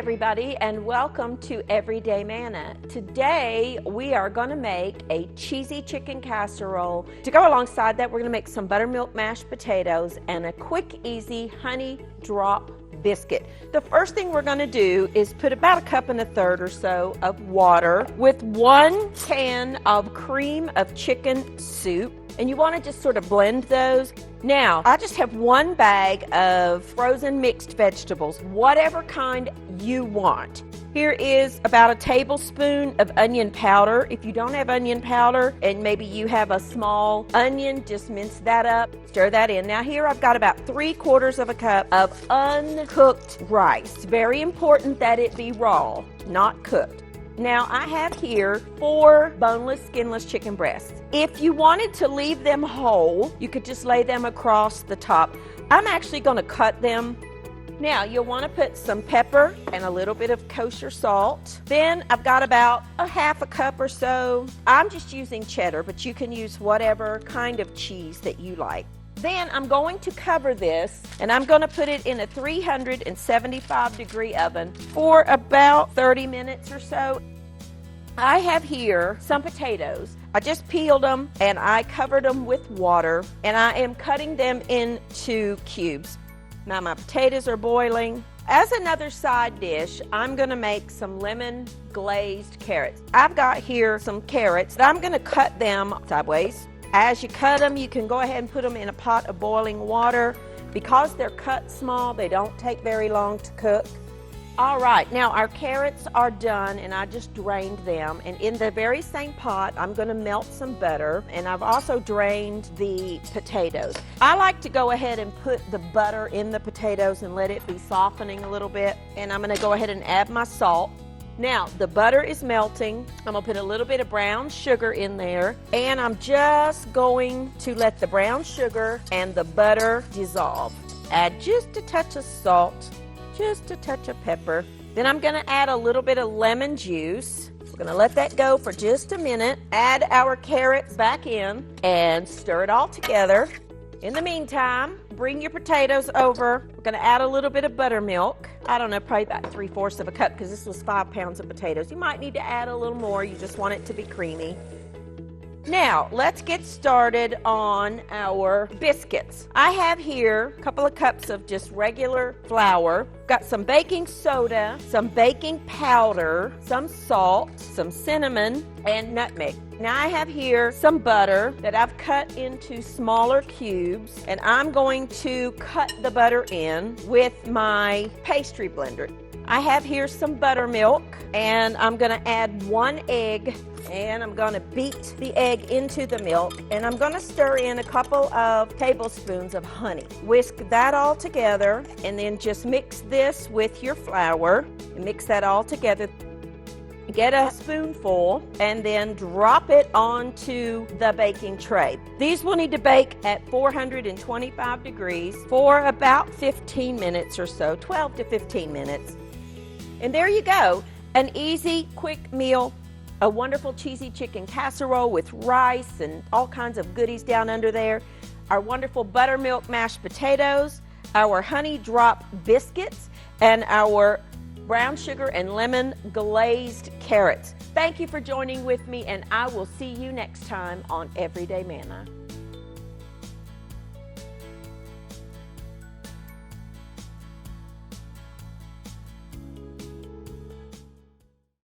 everybody, and welcome to Everyday Manna. Today we are going to make a cheesy chicken casserole. To go alongside that, we're going to make some buttermilk mashed potatoes and a quick, easy honey drop biscuit. The first thing we're going to do is put about 1 1/3 cups or so of water with 1 can of cream of chicken soup. And you want to just sort of blend those. Now, I just have 1 bag of frozen mixed vegetables, whatever kind you want. Here is about 1 tablespoon of onion powder. If you don't have onion powder and maybe you have a small onion, just mince that up, stir that in. Now here I've got about 3/4 cup of uncooked rice. It's very important that it be raw, not cooked. Now I have here 4 boneless, skinless chicken breasts. If you wanted to leave them whole, you could just lay them across the top. I'm actually going to cut them. Now you'll want to put some pepper and a little bit of kosher salt. Then I've got about 1/2 cup or so. I'm just using cheddar, but you can use whatever kind of cheese that you like. Then I'm going to cover this and I'm going to put it in a 375-degree oven for about 30 minutes or so. I have here some potatoes. I just peeled them and I covered them with water and I am cutting them into cubes. Now my potatoes are boiling. As another side dish, I'm going to make some lemon glazed carrots. I've got here some carrots. I'm going to cut them sideways. As you cut them, you can go ahead and put them in a pot of boiling water. Because they're cut small, they don't take very long to cook. All right, now our carrots are done and I just drained them. And in the very same pot, I'm going to melt some butter. And I've also drained the potatoes. I like to go ahead and put the butter in the potatoes and let it be softening a little bit. And I'm going to go ahead and add my salt. Now, the butter is melting. I'm going to put a little bit of brown sugar in there. And I'm just going to let the brown sugar and the butter dissolve. Add just a touch of salt, just a touch of pepper. Then I'm going to add a little bit of lemon juice. We're going to let that go for just a minute. Add our carrots back in and stir it all together. In the meantime, bring your potatoes over. We're going to add a little bit of buttermilk. I don't know, probably about 3/4 cup because this was 5 pounds of potatoes. You might need to add a little more. You just want it to be creamy. Now, let's get started on our biscuits. I have here a couple of cups of just regular flour. Got some baking soda, some baking powder, some salt, some cinnamon, and nutmeg. Now I have here some butter that I've cut into smaller cubes, and I'm going to cut the butter in with my pastry blender. I have here some buttermilk, and I'm going to add 1 egg, and I'm going to beat the egg into the milk, and I'm going to stir in a couple of tablespoons of honey. Whisk that all together, and then just mix this with your flour, and mix that all together. Get a spoonful and then drop it onto the baking tray. These will need to bake at 425 degrees for about 15 minutes or so, 12 to 15 minutes. And there you go, an easy, quick meal, a wonderful cheesy chicken casserole with rice and all kinds of goodies down under there, our wonderful buttermilk mashed potatoes, our honey drop biscuits, and our brown sugar and lemon glazed carrots. Thank you for joining with me, and I will see you next time on Everyday Manna.